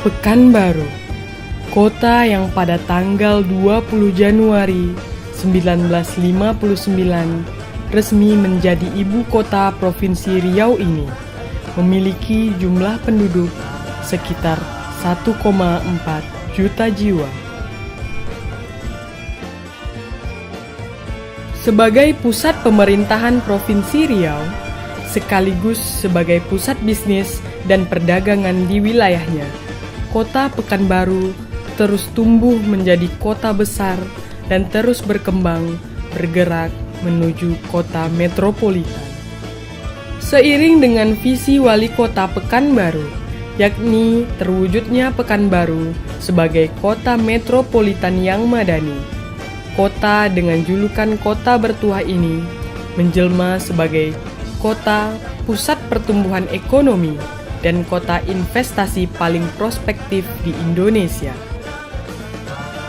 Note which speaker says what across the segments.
Speaker 1: Pekanbaru, kota yang pada tanggal 20 Januari 1959 resmi menjadi ibu kota Provinsi Riau ini, memiliki jumlah penduduk sekitar 1,4 juta jiwa. Sebagai pusat pemerintahan Provinsi Riau, sekaligus sebagai pusat bisnis dan perdagangan di wilayahnya, Kota Pekanbaru terus tumbuh menjadi kota besar dan terus berkembang, bergerak menuju kota metropolitan. Seiring dengan visi wali kota Pekanbaru, yakni terwujudnya Pekanbaru sebagai kota metropolitan yang madani, kota dengan julukan kota bertuah ini menjelma sebagai kota pusat pertumbuhan ekonomi dan kota investasi paling prospektif di Indonesia.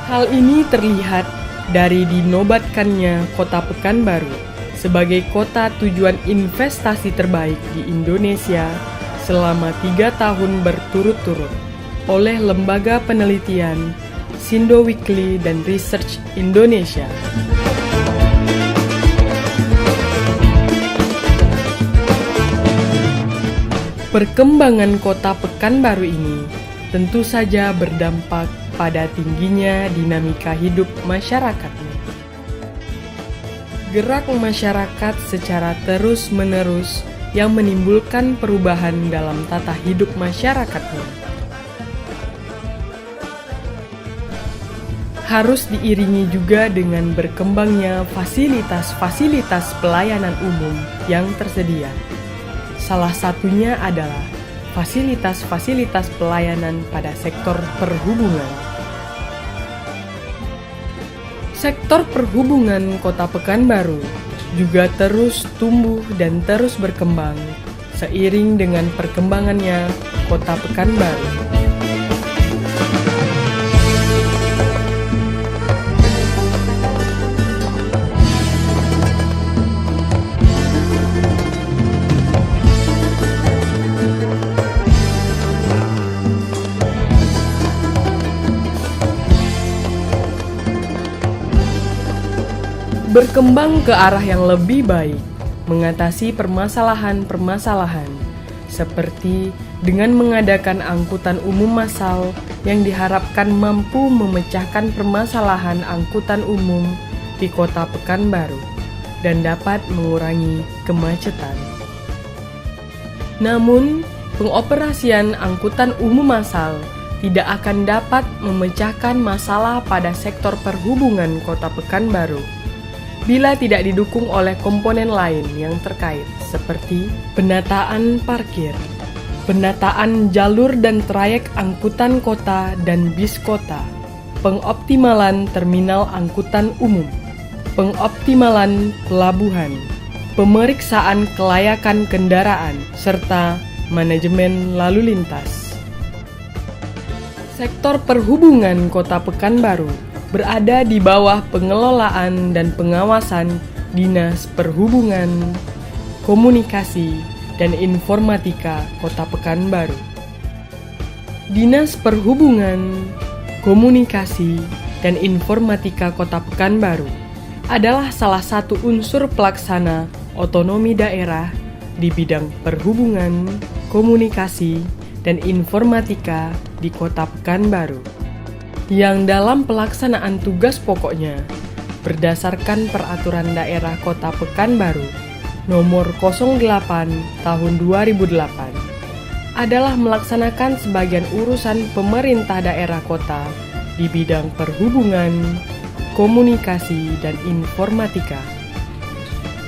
Speaker 1: Hal ini terlihat dari dinobatkannya kota Pekanbaru sebagai kota tujuan investasi terbaik di Indonesia selama 3 tahun berturut-turut oleh lembaga penelitian Sindo Weekly dan Research Indonesia. Perkembangan kota Pekanbaru ini tentu saja berdampak pada tingginya dinamika hidup masyarakatnya. Gerak masyarakat secara terus-menerus yang menimbulkan perubahan dalam tata hidup masyarakatnya harus diiringi juga dengan berkembangnya fasilitas-fasilitas pelayanan umum yang tersedia. Salah satunya adalah fasilitas-fasilitas pelayanan pada sektor perhubungan. Sektor perhubungan Kota Pekanbaru juga terus tumbuh dan terus berkembang seiring dengan perkembangannya Kota Pekanbaru. Berkembang ke arah yang lebih baik, mengatasi permasalahan-permasalahan, seperti dengan mengadakan angkutan umum massal yang diharapkan mampu memecahkan permasalahan angkutan umum di Kota Pekanbaru dan dapat mengurangi kemacetan. Namun, pengoperasian angkutan umum massal tidak akan dapat memecahkan masalah pada sektor perhubungan Kota Pekanbaru bila tidak didukung oleh komponen lain yang terkait seperti penataan parkir, penataan jalur dan trayek angkutan kota dan bis kota, pengoptimalan terminal angkutan umum, pengoptimalan pelabuhan, pemeriksaan kelayakan kendaraan, serta manajemen lalu lintas. Sektor perhubungan Kota Pekanbaru berada di bawah pengelolaan dan pengawasan Dinas Perhubungan, Komunikasi, dan Informatika Kota Pekanbaru. Dinas Perhubungan, Komunikasi, dan Informatika Kota Pekanbaru adalah salah satu unsur pelaksana otonomi daerah di bidang perhubungan, komunikasi, dan informatika di Kota Pekanbaru, yang dalam pelaksanaan tugas pokoknya berdasarkan Peraturan Daerah Kota Pekanbaru Nomor 08 Tahun 2008 adalah melaksanakan sebagian urusan pemerintah daerah kota di bidang perhubungan, komunikasi, dan informatika.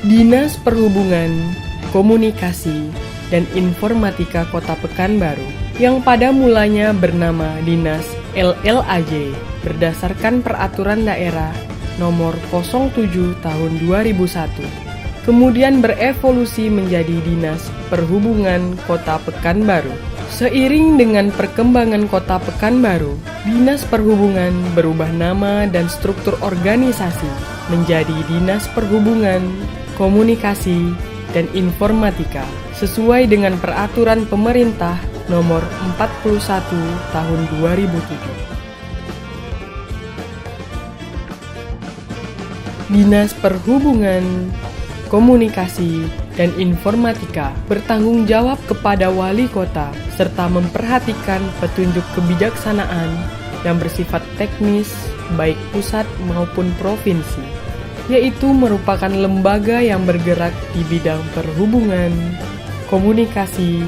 Speaker 1: Dinas Perhubungan, Komunikasi, dan Informatika Kota Pekanbaru yang pada mulanya bernama Dinas LLAJ berdasarkan Peraturan Daerah Nomor 07 Tahun 2001, kemudian berevolusi menjadi Dinas Perhubungan Kota Pekanbaru. Seiring dengan perkembangan Kota Pekanbaru, Dinas Perhubungan berubah nama dan struktur organisasi menjadi Dinas Perhubungan, Komunikasi, dan Informatika sesuai dengan peraturan pemerintah nomor 41 tahun 2007. Dinas Perhubungan, Komunikasi, dan Informatika bertanggung jawab kepada wali kota serta memperhatikan petunjuk kebijaksanaan yang bersifat teknis baik pusat maupun provinsi, yaitu merupakan lembaga yang bergerak di bidang perhubungan, komunikasi,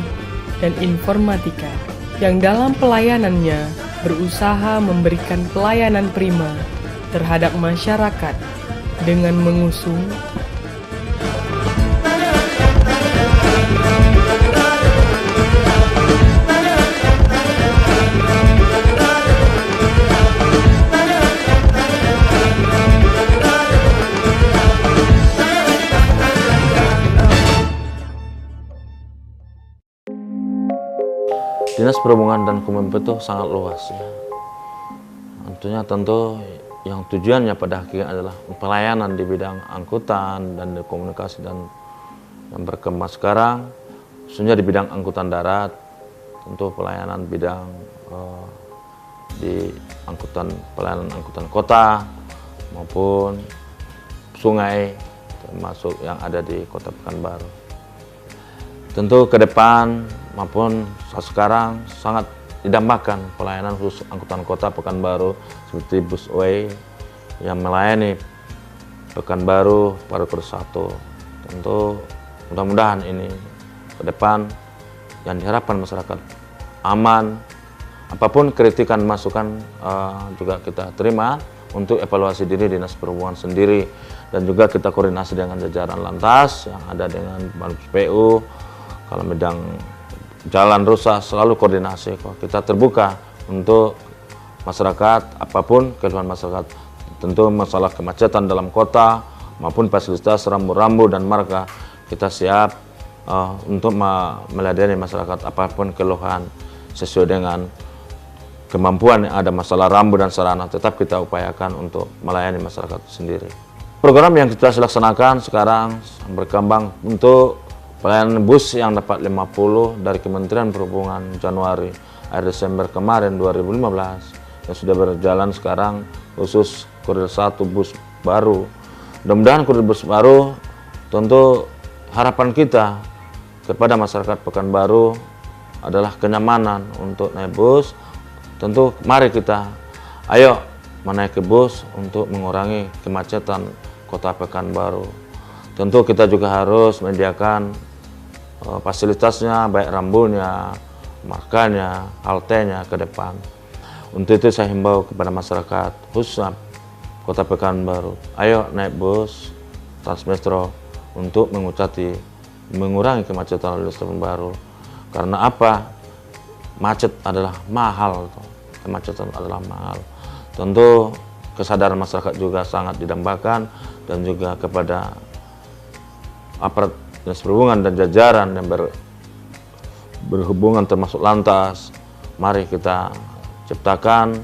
Speaker 1: dan informatika yang dalam pelayanannya berusaha memberikan pelayanan prima terhadap masyarakat dengan mengusung
Speaker 2: Dinas Perhubungan dan Kominfo itu sangat luas ya. Tentu yang tujuannya pada akhirnya adalah pelayanan di bidang angkutan dan komunikasi, dan yang berkembang sekarang khususnya di bidang angkutan darat, tentu pelayanan bidang di pelayanan angkutan kota maupun sungai, termasuk yang ada di Kota Pekanbaru. Tentu ke depan maupun sekarang sangat didambakan pelayanan khusus angkutan kota Pekanbaru seperti Busway yang melayani Pekanbaru pada Kota 1. Tentu mudah-mudahan ini ke depan yang diharapkan masyarakat aman. Apapun kritikan masukan juga kita terima untuk evaluasi diri Dinas Perhubungan sendiri, dan juga kita koordinasi dengan jajaran lantas yang ada dengan Mabes PU. Kalau bidang jalan rusak selalu koordinasi kok. Kita terbuka untuk masyarakat, apapun keluhan masyarakat. Tentu masalah kemacetan dalam kota maupun fasilitas rambu-rambu dan marka, kita siap untuk meladeni masyarakat apapun keluhan sesuai dengan kemampuan yang ada. Masalah rambu dan sarana tetap kita upayakan untuk melayani masyarakat sendiri. Program yang kita laksanakan sekarang berkembang untuk pelayanan bus yang dapat 50 dari Kementerian Perhubungan Januari akhir Desember kemarin 2015 yang sudah berjalan sekarang, khusus Koridor 1 bus baru. Mudah-mudahan koridor bus baru, tentu harapan kita kepada masyarakat Pekanbaru adalah kenyamanan untuk naik bus. Tentu mari kita ayo menaiki bus untuk mengurangi kemacetan Kota Pekanbaru. Tentu kita juga harus menyediakan fasilitasnya, baik rambunya, markanya, haltenya ke depan. Untuk itu saya himbau kepada masyarakat khususnya Kota Pekanbaru, ayo naik bus Transmetro untuk mengurangi kemacetan lalu lintas Pekanbaru. Karena apa? Macet adalah mahal, kemacetan adalah mahal. Tentu kesadaran masyarakat juga sangat didambakan, dan juga kepada aparat Dinas Perhubungan dan jajaran yang berhubungan termasuk lantas, mari kita ciptakan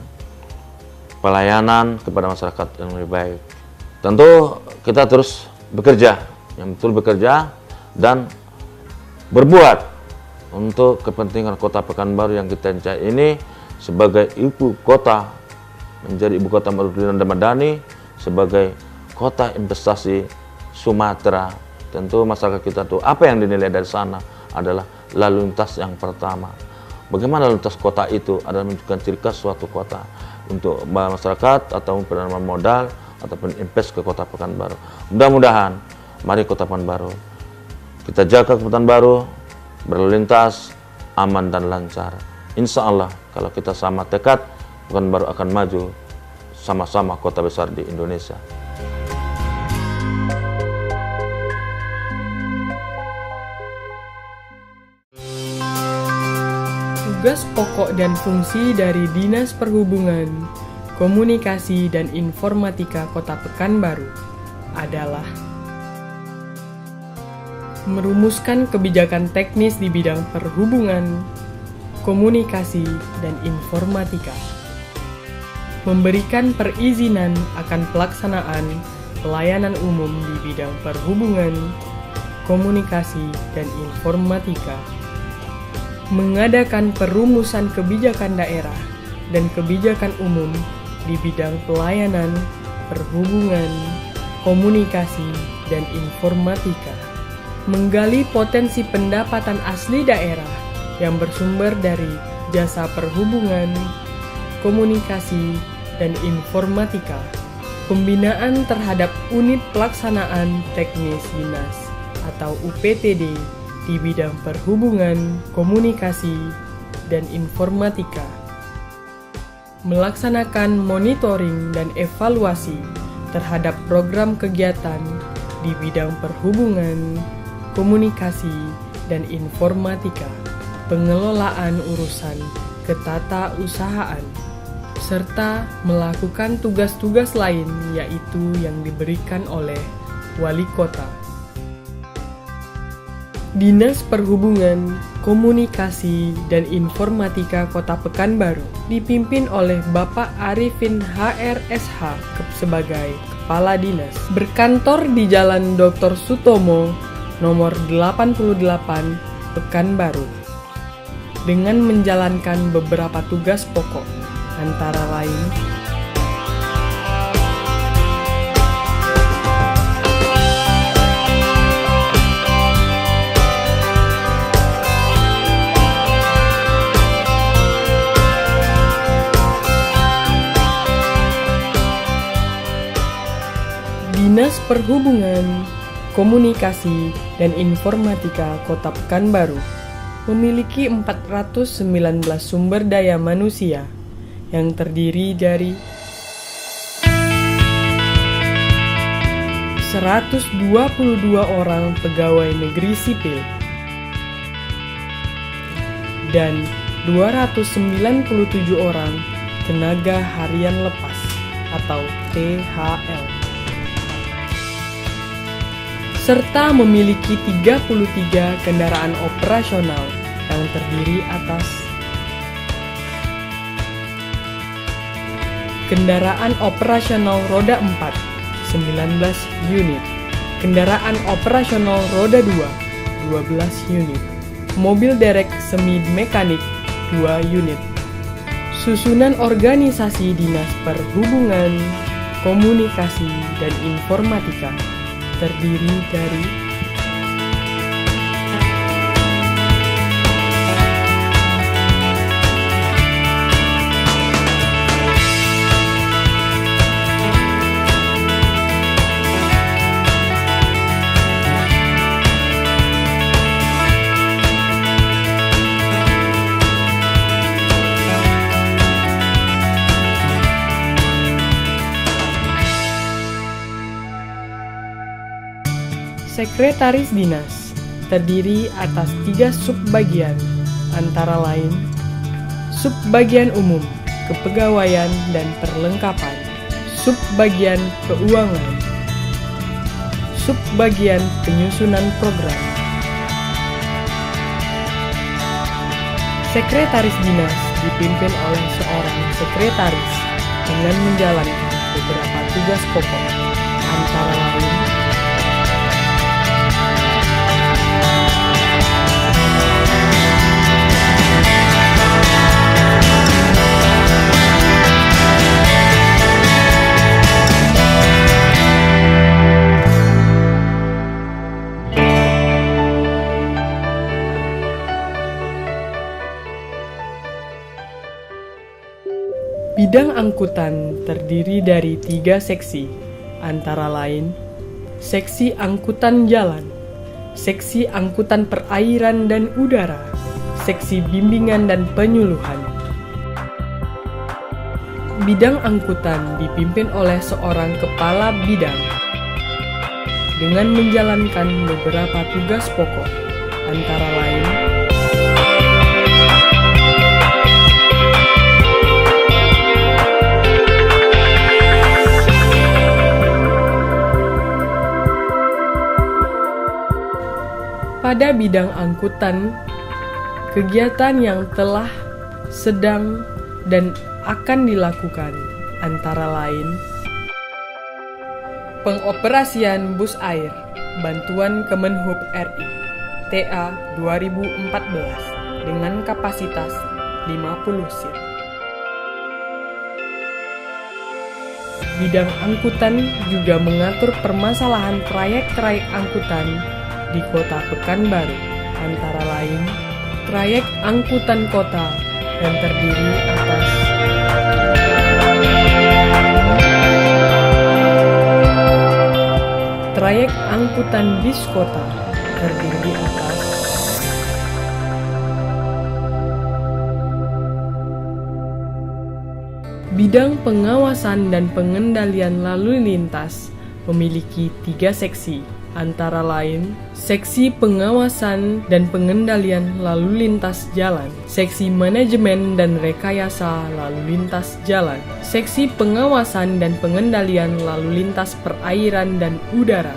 Speaker 2: pelayanan kepada masyarakat yang lebih baik. Tentu kita terus bekerja, yang betul bekerja dan berbuat untuk kepentingan Kota Pekanbaru yang kita cintai ini sebagai ibu kota, menjadi ibu kota Madura dan Madani, sebagai kota investasi Sumatera. Tentu masyarakat kita tuh apa yang dinilai dari sana adalah lalu lintas yang pertama. Bagaimana lalu lintas kota itu adalah menunjukkan ciri khas suatu kota untuk masyarakat atau penanaman modal ataupun invest ke Kota Pekanbaru. Mudah-mudahan mari Kota Pekanbaru kita jaga Kota Pekanbaru berlalu lintas aman dan lancar. Insya Allah kalau kita sama tekad, Pekanbaru akan maju sama-sama kota besar di Indonesia.
Speaker 1: Tugas pokok dan fungsi dari Dinas Perhubungan, Komunikasi, dan Informatika Kota Pekanbaru adalah merumuskan kebijakan teknis di bidang perhubungan, komunikasi, dan informatika, memberikan perizinan akan pelaksanaan pelayanan umum di bidang perhubungan, komunikasi, dan informatika, mengadakan perumusan kebijakan daerah dan kebijakan umum di bidang pelayanan, perhubungan, komunikasi, dan informatika. Menggali potensi pendapatan asli daerah yang bersumber dari jasa perhubungan, komunikasi, dan informatika. Pembinaan terhadap unit pelaksanaan teknis dinas atau UPTD di bidang perhubungan, komunikasi, dan informatika. Melaksanakan monitoring dan evaluasi terhadap program kegiatan di bidang perhubungan, komunikasi, dan informatika, pengelolaan urusan ketatausahaan, serta melakukan tugas-tugas lain yaitu yang diberikan oleh Wali Kota. Dinas Perhubungan, Komunikasi, dan Informatika Kota Pekanbaru dipimpin oleh Bapak Arifin HRSH sebagai Kepala Dinas. Berkantor di Jalan Dr. Sutomo, nomor 88, Pekanbaru, dengan menjalankan beberapa tugas pokok, antara lain Dinas Perhubungan, Komunikasi, dan Informatika Kota Pekanbaru memiliki 419 sumber daya manusia yang terdiri dari 122 orang pegawai negeri sipil dan 297 orang tenaga harian lepas atau THL, serta memiliki 33 kendaraan operasional yang terdiri atas kendaraan operasional roda 4, 19 unit, kendaraan operasional roda 2, 12 unit, mobil derek semi mekanik 2 unit. Susunan organisasi Dinas Perhubungan, Komunikasi, dan Informatika terdiri dari Sekretaris Dinas, terdiri atas 3 subbagian, antara lain Subbagian Umum, Kepegawaian dan Perlengkapan, Subbagian Keuangan, Subbagian Penyusunan Program. Sekretaris Dinas dipimpin oleh seorang sekretaris dengan menjalankan beberapa tugas pokok, antara lain bidang angkutan terdiri dari 3 seksi, antara lain Seksi Angkutan Jalan, Seksi Angkutan Perairan dan Udara, Seksi Bimbingan dan Penyuluhan. Bidang angkutan dipimpin oleh seorang kepala bidang dengan menjalankan beberapa tugas pokok, antara lain pada bidang angkutan, kegiatan yang telah, sedang, dan akan dilakukan antara lain pengoperasian bus air, bantuan Kemenhub RI, TA 2014, dengan kapasitas 50 seat. Bidang angkutan juga mengatur permasalahan trayek-trayek angkutan di Kota Pekanbaru, antara lain trayek angkutan kota yang terdiri atas trayek angkutan bis kota terdiri atas bidang pengawasan dan pengendalian lalu lintas memiliki 3 seksi, antara lain seksi pengawasan dan pengendalian lalu lintas jalan, seksi manajemen dan rekayasa lalu lintas jalan, seksi pengawasan dan pengendalian lalu lintas perairan dan udara.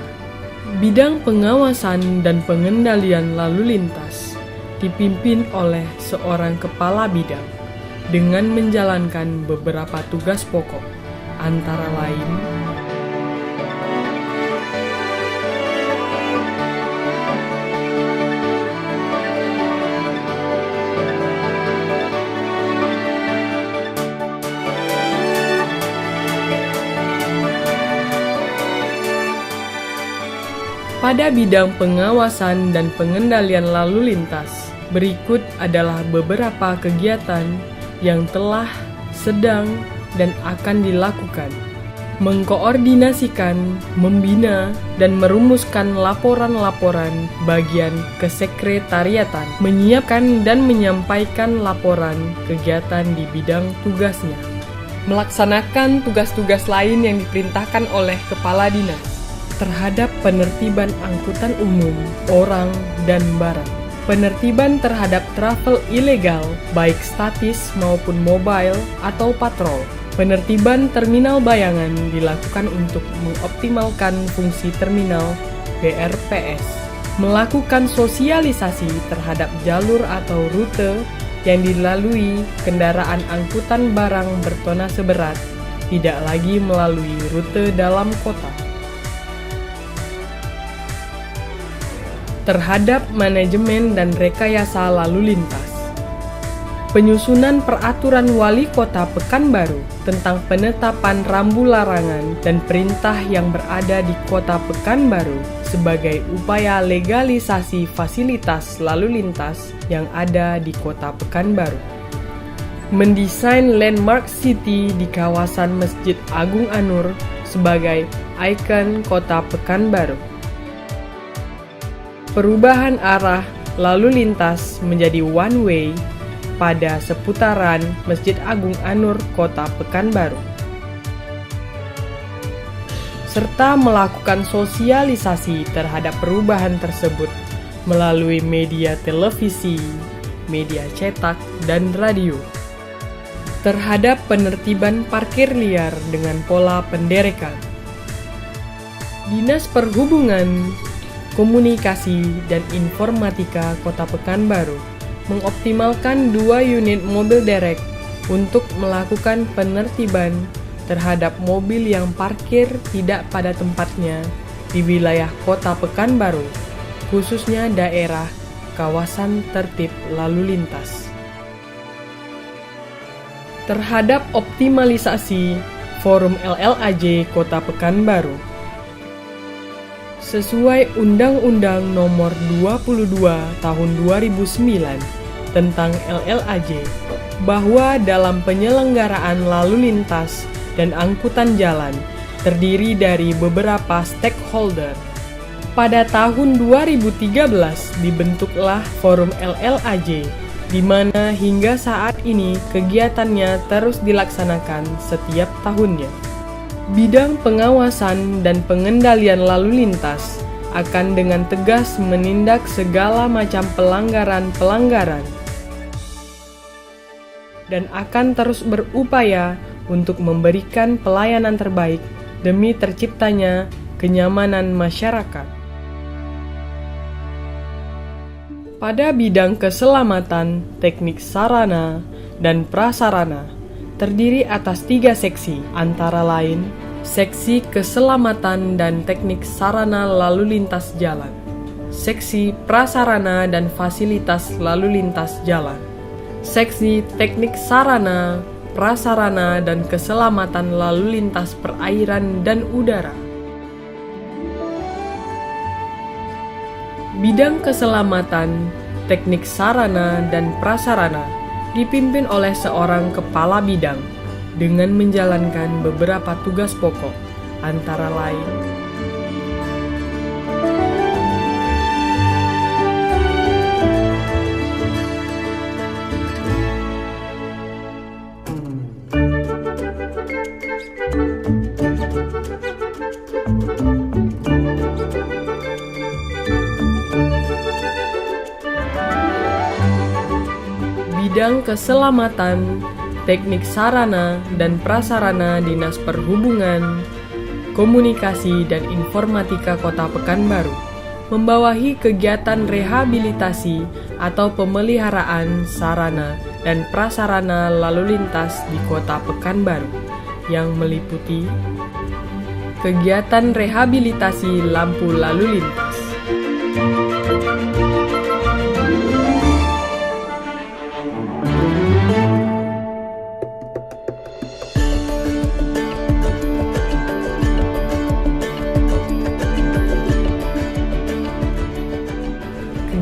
Speaker 1: Bidang pengawasan dan pengendalian lalu lintas dipimpin oleh seorang kepala bidang dengan menjalankan beberapa tugas pokok, antara lain pada bidang pengawasan dan pengendalian lalu lintas. Berikut adalah beberapa kegiatan yang telah, sedang, dan akan dilakukan. Mengkoordinasikan, membina, dan merumuskan laporan-laporan bagian kesekretariatan, menyiapkan dan menyampaikan laporan kegiatan di bidang tugasnya, melaksanakan tugas-tugas lain yang diperintahkan oleh kepala dinas terhadap penertiban angkutan umum, orang, dan barang. Penertiban terhadap travel ilegal, baik statis maupun mobile atau patrol. Penertiban terminal bayangan dilakukan untuk mengoptimalkan fungsi terminal BRPS. Melakukan sosialisasi terhadap jalur atau rute yang dilalui kendaraan angkutan barang bertonase berat, tidak lagi melalui rute dalam kota. Terhadap manajemen dan rekayasa lalu lintas. Penyusunan peraturan wali kota Pekanbaru tentang penetapan rambu larangan dan perintah yang berada di kota Pekanbaru sebagai upaya legalisasi fasilitas lalu lintas yang ada di kota Pekanbaru. Mendesain landmark city di kawasan Masjid Agung An-Nur sebagai ikon kota Pekanbaru. Perubahan arah lalu lintas menjadi one way pada seputaran Masjid Agung An-Nur Kota Pekanbaru, serta melakukan sosialisasi terhadap perubahan tersebut melalui media televisi, media cetak, dan radio. Terhadap penertiban parkir liar dengan pola penderekan. Dinas Perhubungan, Komunikasi dan Informatika Kota Pekanbaru mengoptimalkan 2 unit mobil derek untuk melakukan penertiban terhadap mobil yang parkir tidak pada tempatnya di wilayah Kota Pekanbaru, khususnya daerah kawasan tertib lalu lintas. Terhadap optimalisasi Forum LLAJ Kota Pekanbaru, sesuai Undang-Undang Nomor 22 Tahun 2009 tentang LLAJ, bahwa dalam penyelenggaraan lalu lintas dan angkutan jalan terdiri dari beberapa stakeholder. Pada tahun 2013 dibentuklah Forum LLAJ, di mana hingga saat ini kegiatannya terus dilaksanakan setiap tahunnya. Bidang pengawasan dan pengendalian lalu lintas akan dengan tegas menindak segala macam pelanggaran-pelanggaran dan akan terus berupaya untuk memberikan pelayanan terbaik demi terciptanya kenyamanan masyarakat. Pada bidang keselamatan, teknik sarana, dan prasarana, terdiri atas 3 seksi, antara lain, Seksi Keselamatan dan Teknik Sarana Lalu Lintas Jalan, Seksi Prasarana dan Fasilitas Lalu Lintas Jalan. Seksi Teknik Sarana, Prasarana dan Keselamatan Lalu Lintas Perairan dan Udara. Bidang keselamatan, teknik sarana dan prasarana dipimpin oleh seorang kepala bidang dengan menjalankan beberapa tugas pokok, antara lain bidang keselamatan, teknik sarana dan prasarana Dinas Perhubungan, Komunikasi dan Informatika Kota Pekanbaru, membawahi kegiatan rehabilitasi atau pemeliharaan sarana dan prasarana lalu lintas di Kota Pekanbaru yang meliputi kegiatan rehabilitasi lampu lalu lintas,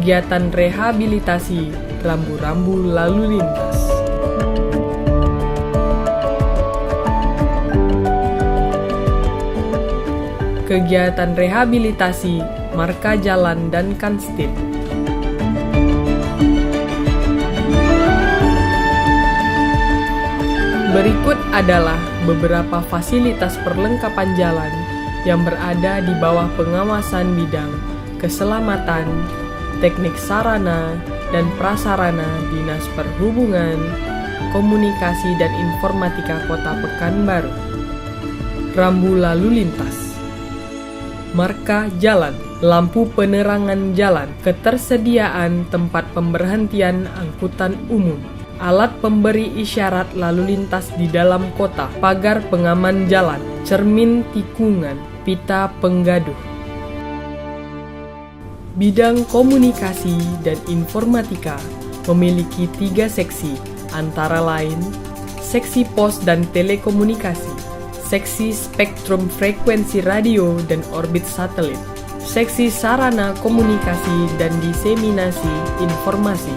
Speaker 1: kegiatan rehabilitasi rambu-rambu lalu lintas, kegiatan rehabilitasi marka jalan dan kanstip, berikut adalah beberapa fasilitas perlengkapan jalan yang berada di bawah pengawasan bidang keselamatan, teknik sarana dan prasarana Dinas Perhubungan, Komunikasi dan Informatika Kota Pekanbaru. Rambu lalu lintas, marka jalan, lampu penerangan jalan, ketersediaan tempat pemberhentian angkutan umum, alat pemberi isyarat lalu lintas di dalam kota, pagar pengaman jalan, cermin tikungan, pita penggaduh. Bidang komunikasi dan informatika memiliki 3 seksi, antara lain seksi pos dan telekomunikasi, seksi spektrum frekuensi radio dan orbit satelit, seksi sarana komunikasi dan diseminasi informasi.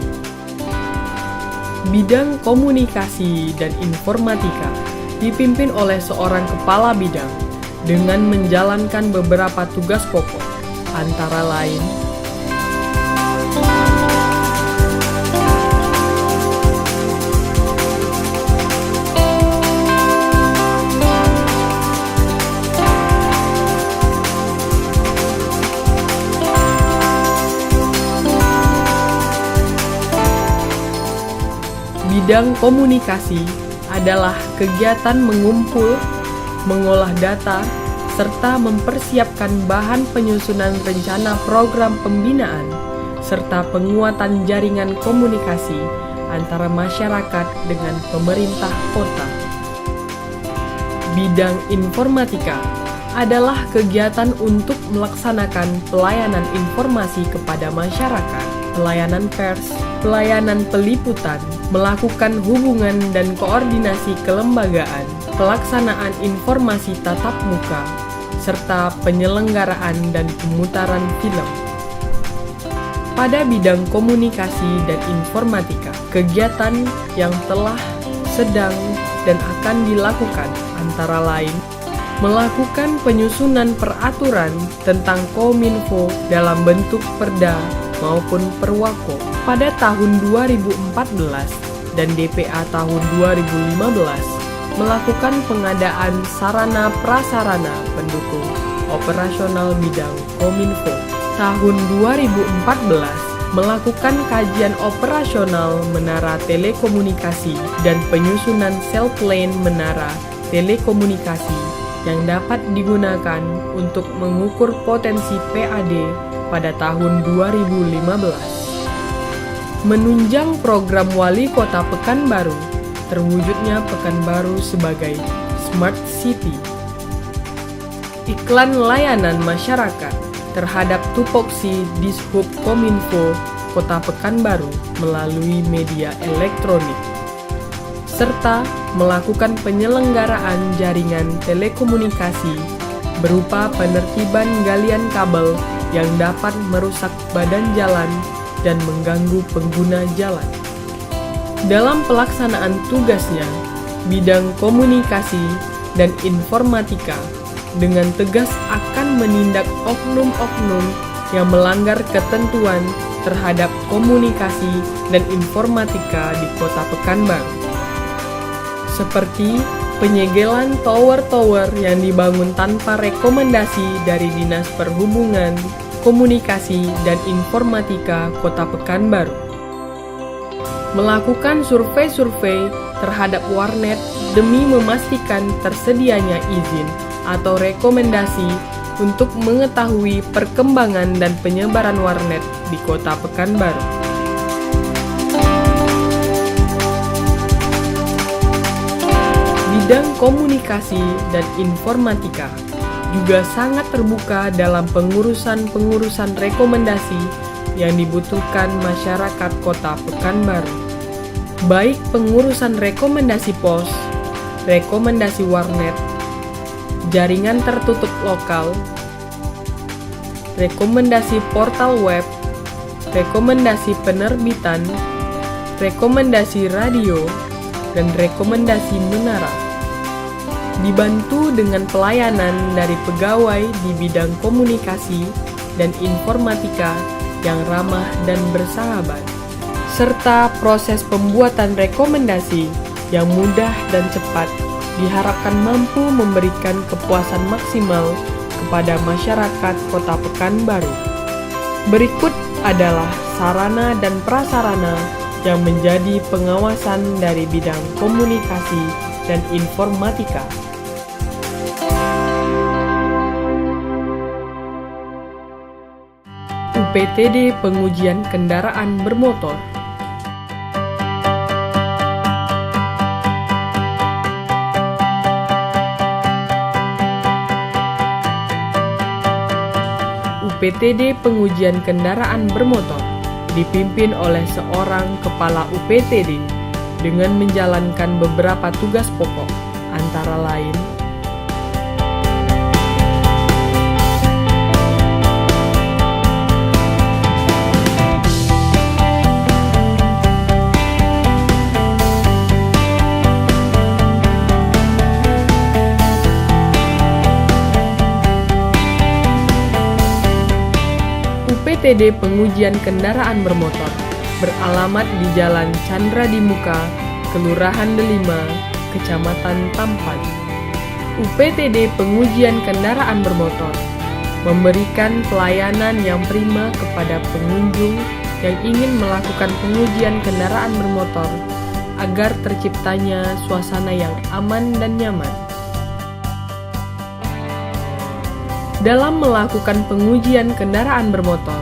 Speaker 1: Bidang komunikasi dan informatika dipimpin oleh seorang kepala bidang dengan menjalankan beberapa tugas pokok, antara lain bidang komunikasi adalah kegiatan mengumpul, mengolah data, serta mempersiapkan bahan penyusunan rencana program pembinaan, serta penguatan jaringan komunikasi antara masyarakat dengan pemerintah kota. Bidang informatika adalah kegiatan untuk melaksanakan pelayanan informasi kepada masyarakat, pelayanan pers, pelayanan peliputan, melakukan hubungan dan koordinasi kelembagaan, pelaksanaan informasi tatap muka, serta penyelenggaraan dan pemutaran film. Pada bidang komunikasi dan informatika, kegiatan yang telah, sedang, dan akan dilakukan antara lain melakukan penyusunan peraturan tentang Kominfo dalam bentuk perda maupun perwako pada tahun 2014 dan DPA tahun 2015, melakukan pengadaan sarana prasarana pendukung operasional bidang Kominfo. Tahun 2014, melakukan kajian operasional menara telekomunikasi dan penyusunan cell plane menara telekomunikasi yang dapat digunakan untuk mengukur potensi PAD pada tahun 2015. Menunjang program Wali Kota Pekanbaru, terwujudnya Pekanbaru sebagai Smart City. Iklan layanan masyarakat terhadap tupoksi Dishub Kominfo Kota Pekanbaru melalui media elektronik, serta melakukan penyelenggaraan jaringan telekomunikasi berupa penertiban galian kabel yang dapat merusak badan jalan dan mengganggu pengguna jalan. Dalam pelaksanaan tugasnya, bidang komunikasi dan informatika dengan tegas akan menindak oknum-oknum yang melanggar ketentuan terhadap komunikasi dan informatika di Kota Pekanbaru, seperti penyegelan tower-tower yang dibangun tanpa rekomendasi dari Dinas Perhubungan, Komunikasi, dan Informatika Kota Pekanbaru, melakukan survei-survei terhadap warnet demi memastikan tersedianya izin atau rekomendasi untuk mengetahui perkembangan dan penyebaran warnet di Kota Pekanbaru. Bidang komunikasi dan informatika juga sangat terbuka dalam pengurusan rekomendasi yang dibutuhkan masyarakat Kota Pekanbaru, baik pengurusan rekomendasi pos, rekomendasi warnet, jaringan tertutup lokal, rekomendasi portal web, rekomendasi penerbitan, rekomendasi radio, dan rekomendasi menara. Dibantu dengan pelayanan dari pegawai di bidang komunikasi dan informatika yang ramah dan bersahabat, serta proses pembuatan rekomendasi yang mudah dan cepat diharapkan mampu memberikan kepuasan maksimal kepada masyarakat Kota Pekanbaru. Berikut adalah sarana dan prasarana yang menjadi pengawasan dari bidang komunikasi dan informatika. UPTD Pengujian Kendaraan Bermotor. UPTD Pengujian Kendaraan Bermotor dipimpin oleh seorang kepala UPTD dengan menjalankan beberapa tugas pokok, antara lain UPTD Pengujian Kendaraan Bermotor beralamat di Jalan Chandra di Muka, Kelurahan Delima, Kecamatan Tampan. UPTD Pengujian Kendaraan Bermotor memberikan pelayanan yang prima kepada pengunjung yang ingin melakukan pengujian kendaraan bermotor agar terciptanya suasana yang aman dan nyaman. Dalam melakukan pengujian kendaraan bermotor,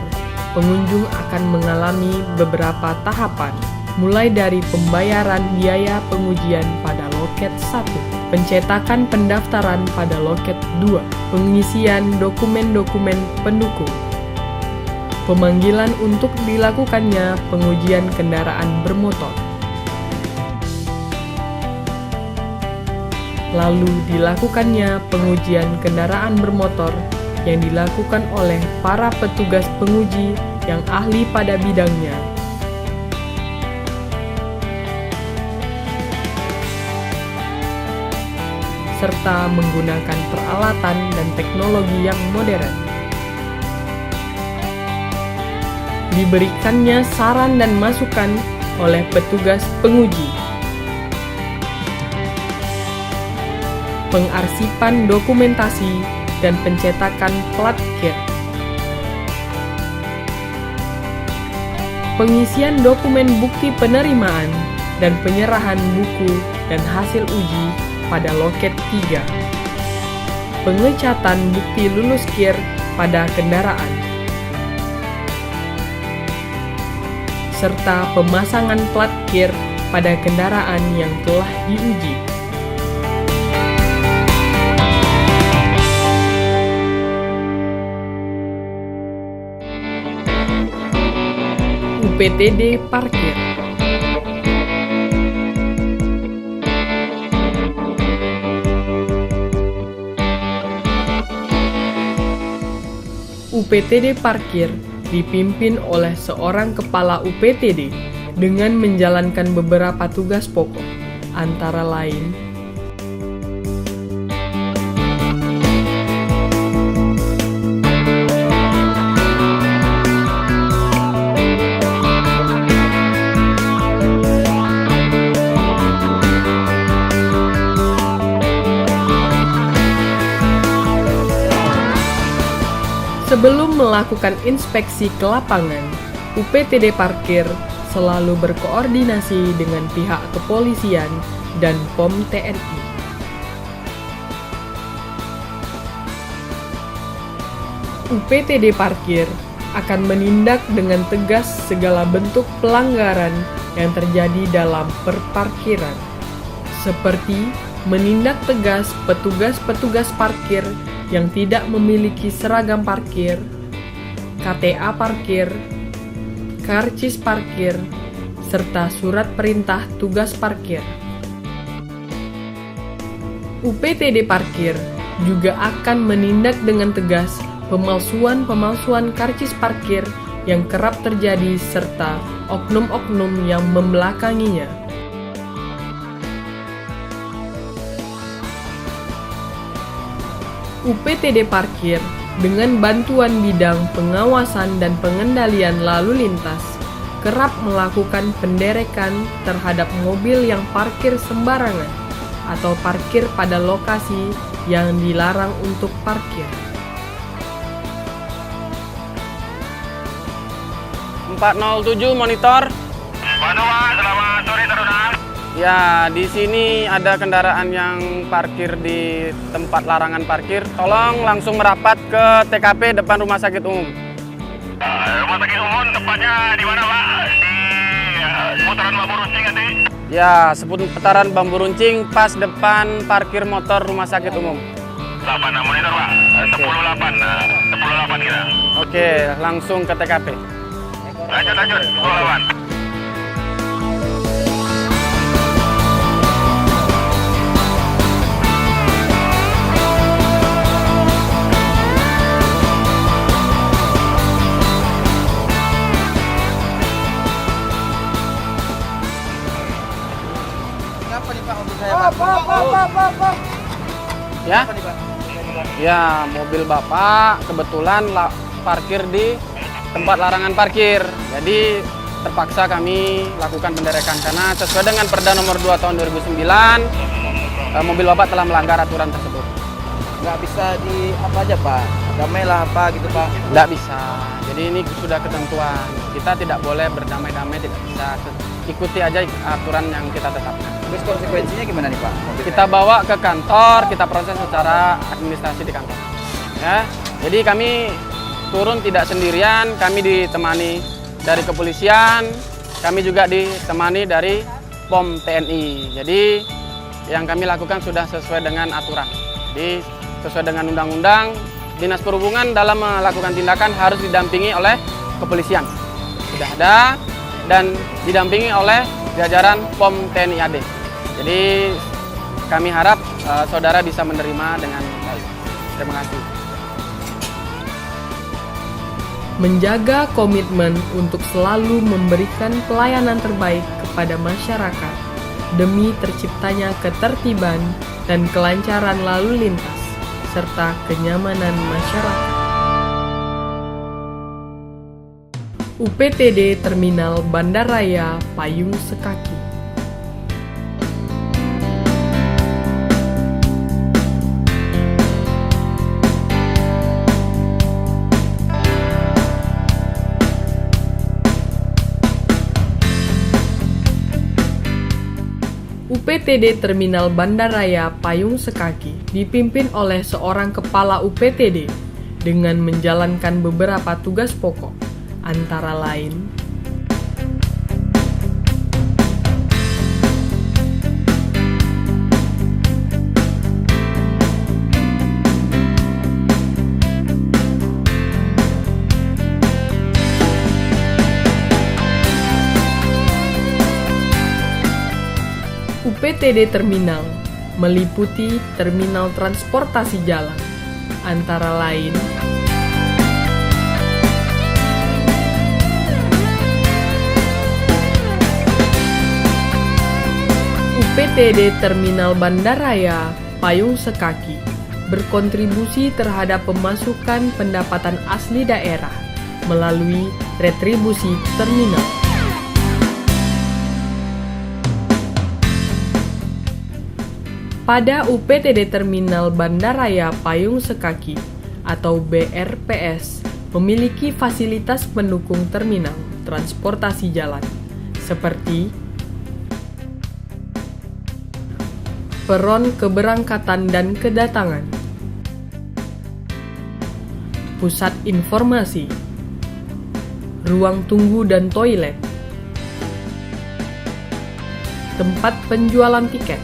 Speaker 1: pengunjung akan mengalami beberapa tahapan, mulai dari pembayaran biaya pengujian pada loket 1, pencetakan pendaftaran pada loket 2, pengisian dokumen-dokumen pendukung, pemanggilan untuk dilakukannya pengujian kendaraan bermotor, lalu dilakukannya pengujian kendaraan bermotor yang dilakukan oleh para petugas penguji yang ahli pada bidangnya. Serta menggunakan peralatan dan teknologi yang modern. Diberikannya saran dan masukan oleh petugas penguji. Pengarsipan dokumentasi dan pencetakan plat kir. Pengisian dokumen bukti penerimaan dan penyerahan buku dan hasil uji pada loket 3. Pengecatan bukti lulus kir pada kendaraan. Serta pemasangan plat kir pada kendaraan yang telah diuji. UPTD Parkir. UPTD Parkir dipimpin oleh seorang kepala UPTD dengan menjalankan beberapa tugas pokok, antara lain sebelum melakukan inspeksi ke lapangan, UPTD Parkir selalu berkoordinasi dengan pihak kepolisian dan POM TNI. UPTD Parkir akan menindak dengan tegas segala bentuk pelanggaran yang terjadi dalam perparkiran, seperti menindak tegas petugas-petugas parkir yang tidak memiliki seragam parkir, KTA parkir, karcis parkir, serta surat perintah tugas parkir. UPTD Parkir juga akan menindak dengan tegas pemalsuan karcis parkir yang kerap terjadi serta oknum-oknum yang membelakanginya. UPTD Parkir dengan bantuan bidang pengawasan dan pengendalian lalu lintas kerap melakukan penderekan terhadap mobil yang parkir sembarangan atau parkir pada lokasi yang dilarang untuk parkir.
Speaker 3: 407 monitor.
Speaker 4: Selamat sore Taruna.
Speaker 3: Ya, di sini ada kendaraan yang parkir di tempat larangan parkir. Tolong langsung merapat ke TKP depan Rumah Sakit Umum.
Speaker 4: Rumah Sakit Umum tepatnya di mana Pak? Di seputaran Bambu Runcing nanti?
Speaker 3: Ya, seputaran Bambu Runcing pas depan parkir motor Rumah Sakit Umum.
Speaker 4: 8 monitor Pak. 10-8 kira.
Speaker 3: Oke, langsung ke TKP.
Speaker 4: Lanjut. Tuan.
Speaker 3: Ya? Ya, mobil Bapak kebetulan parkir di tempat larangan parkir. Jadi terpaksa kami lakukan penderekan karena sesuai dengan Perda nomor 2 tahun 2009, mobil Bapak telah melanggar aturan tersebut.
Speaker 5: Nggak bisa di apa aja Pak, damai lah apa gitu Pak?
Speaker 3: Nggak bisa, jadi ini sudah ketentuan. Kita tidak boleh berdamai-damai, tidak bisa. Ikuti aja aturan yang kita tetapkan.
Speaker 5: Terus konsekuensinya gimana nih Pak?
Speaker 3: Kita bawa ke kantor, kita proses secara administrasi di kantor. Ya, jadi kami turun tidak sendirian, kami ditemani dari kepolisian, kami juga ditemani dari POM TNI. Jadi yang kami lakukan sudah sesuai dengan aturan. Jadi sesuai dengan undang-undang, Dinas Perhubungan dalam melakukan tindakan harus didampingi oleh kepolisian. Sudah ada dan didampingi oleh jajaran POM TNI AD. Jadi kami harap saudara bisa menerima dengan baik. Terima kasih.
Speaker 1: Menjaga komitmen untuk selalu memberikan pelayanan terbaik kepada masyarakat demi terciptanya ketertiban dan kelancaran lalu lintas serta kenyamanan masyarakat. UPTD Terminal Bandaraya Payung Sekaki. UPTD Terminal Bandaraya Payung Sekaki dipimpin oleh seorang kepala UPTD dengan menjalankan beberapa tugas pokok, antara lain UPTD Terminal meliputi terminal transportasi jalan, antara lain UPTD Terminal Bandaraya Payung Sekaki berkontribusi terhadap pemasukan pendapatan asli daerah melalui retribusi terminal. Pada UPTD Terminal Bandaraya Payung Sekaki atau BRPS memiliki fasilitas pendukung terminal transportasi jalan seperti peron keberangkatan dan kedatangan, pusat informasi, ruang tunggu dan toilet, tempat penjualan tiket,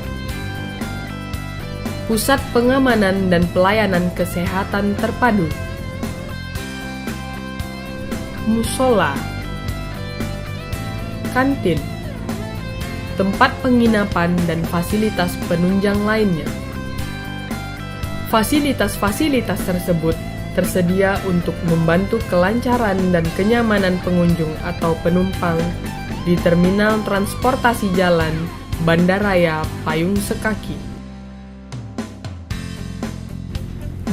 Speaker 1: pusat pengamanan dan pelayanan kesehatan terpadu, musola, kantin, tempat penginapan dan fasilitas penunjang lainnya. Fasilitas-fasilitas tersebut tersedia untuk membantu kelancaran dan kenyamanan pengunjung atau penumpang di Terminal Transportasi Jalan Bandaraya Payung Sekaki.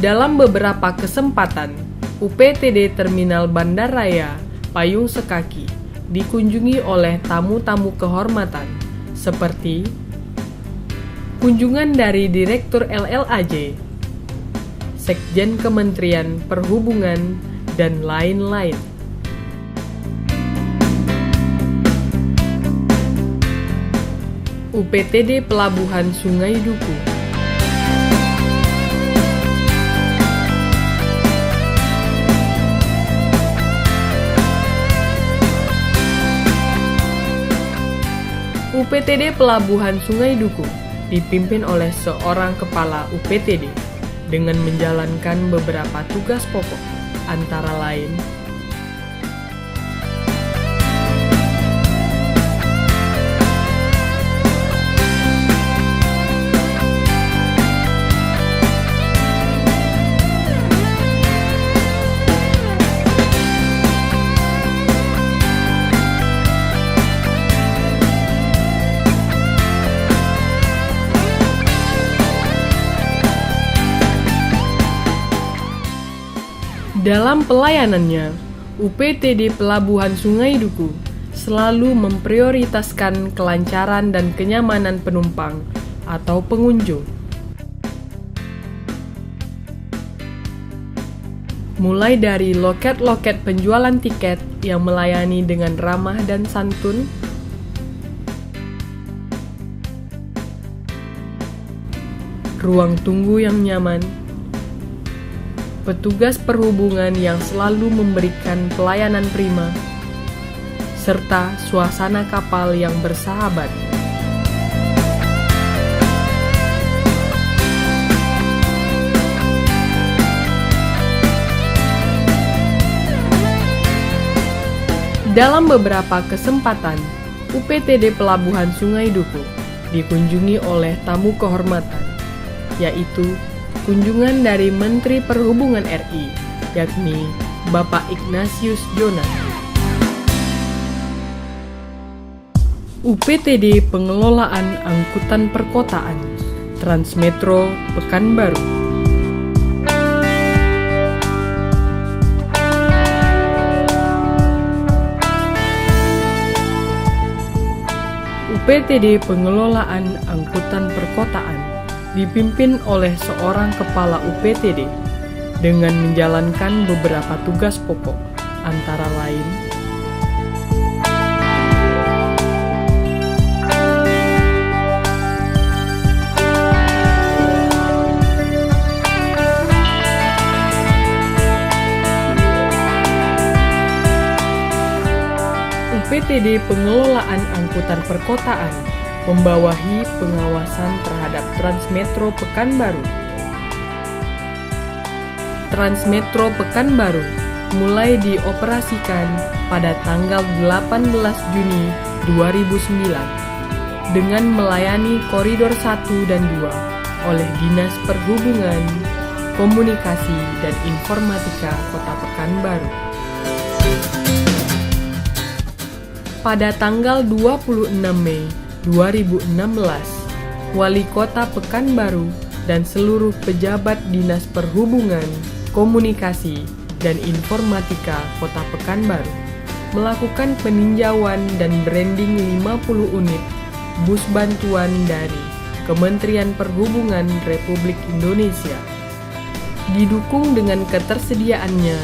Speaker 1: Dalam beberapa kesempatan, UPTD Terminal Bandaraya Payung Sekaki dikunjungi oleh tamu-tamu kehormatan seperti kunjungan dari Direktur LLAJ, Sekjen Kementerian Perhubungan, dan lain-lain. UPTD Pelabuhan Sungai Duku. UPTD Pelabuhan Sungai Duku dipimpin oleh seorang kepala UPTD dengan menjalankan beberapa tugas pokok, antara lain dalam pelayanannya, UPTD Pelabuhan Sungai Duku selalu memprioritaskan kelancaran dan kenyamanan penumpang atau pengunjung. Mulai dari loket-loket penjualan tiket yang melayani dengan ramah dan santun, ruang tunggu yang nyaman, petugas perhubungan yang selalu memberikan pelayanan prima, serta suasana kapal yang bersahabat. Dalam beberapa kesempatan, UPTD Pelabuhan Sungai Duku dikunjungi oleh tamu kehormatan, yaitu kunjungan dari Menteri Perhubungan RI, yakni Bapak Ignatius Jonan. UPTD Pengelolaan Angkutan Perkotaan Transmetro Pekanbaru. UPTD Pengelolaan Angkutan Perkotaan dipimpin oleh seorang kepala UPTD dengan menjalankan beberapa tugas pokok, antara lain UPTD Pengelolaan Angkutan Perkotaan membawahi pengawasan terhadap Transmetro Pekanbaru. Transmetro Pekanbaru mulai dioperasikan pada tanggal 18 Juni 2009 dengan melayani koridor 1 dan 2 oleh Dinas Perhubungan, Komunikasi dan Informatika Kota Pekanbaru. Pada tanggal 26 Mei 2016, Wali Kota Pekanbaru dan seluruh pejabat Dinas Perhubungan, Komunikasi dan Informatika Kota Pekanbaru melakukan peninjauan dan branding 50 unit bus bantuan dari Kementerian Perhubungan Republik Indonesia. Didukung dengan ketersediaannya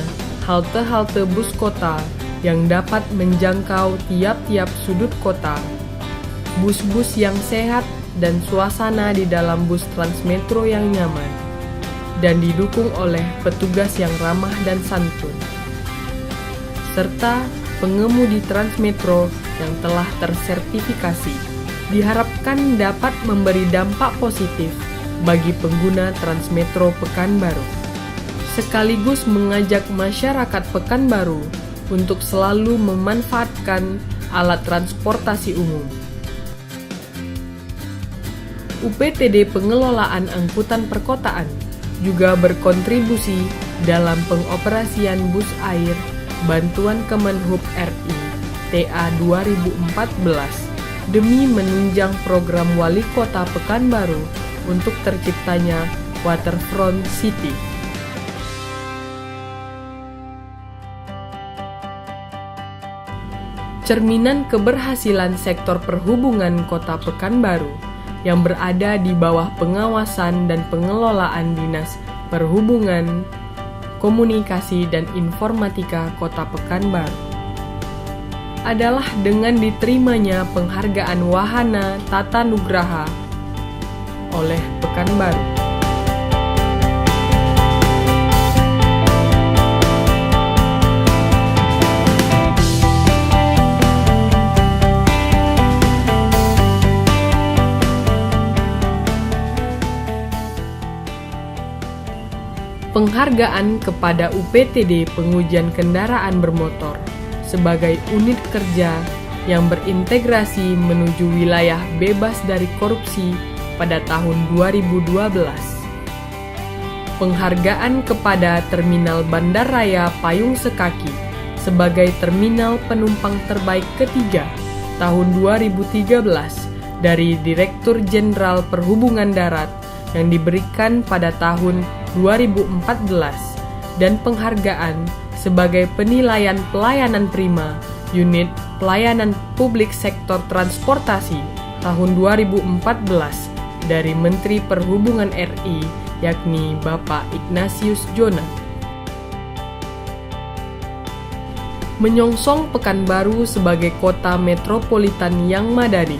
Speaker 1: halte-halte bus kota yang dapat menjangkau tiap-tiap sudut kota, bus-bus yang sehat dan suasana di dalam bus Transmetro yang nyaman, dan didukung oleh petugas yang ramah dan santun, serta pengemudi Transmetro yang telah tersertifikasi, diharapkan dapat memberi dampak positif bagi pengguna Transmetro Pekanbaru, sekaligus mengajak masyarakat Pekanbaru untuk selalu memanfaatkan alat transportasi umum. UPTD Pengelolaan Angkutan Perkotaan juga berkontribusi dalam pengoperasian bus air bantuan Kemenhub RI TA 2014 demi menunjang program Wali Kota Pekanbaru untuk terciptanya Waterfront City. Cerminan keberhasilan sektor perhubungan Kota Pekanbaru yang berada di bawah pengawasan dan pengelolaan Dinas Perhubungan, Komunikasi dan Informatika Kota Pekanbaru adalah dengan diterimanya penghargaan Wahana Tata Nugraha oleh Pekanbaru. Penghargaan kepada UPTD Pengujian Kendaraan Bermotor sebagai unit kerja yang berintegrasi menuju wilayah bebas dari korupsi pada tahun 2012. Penghargaan kepada Terminal Bandarraya Payung Sekaki sebagai terminal penumpang terbaik ketiga tahun 2013 dari Direktur Jenderal Perhubungan Darat yang diberikan pada tahun 2014, dan penghargaan sebagai penilaian pelayanan prima unit pelayanan publik sektor transportasi tahun 2014 dari Menteri Perhubungan RI yakni Bapak Ignatius Jonan. Menyongsong Pekanbaru sebagai kota metropolitan yang madani,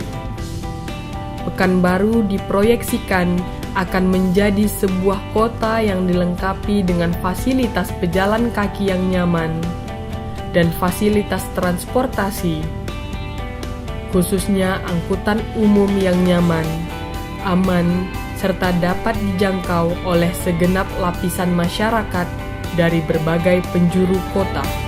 Speaker 1: Pekanbaru diproyeksikan akan menjadi sebuah kota yang dilengkapi dengan fasilitas pejalan kaki yang nyaman dan fasilitas transportasi, khususnya angkutan umum yang nyaman, aman, serta dapat dijangkau oleh segenap lapisan masyarakat dari berbagai penjuru kota.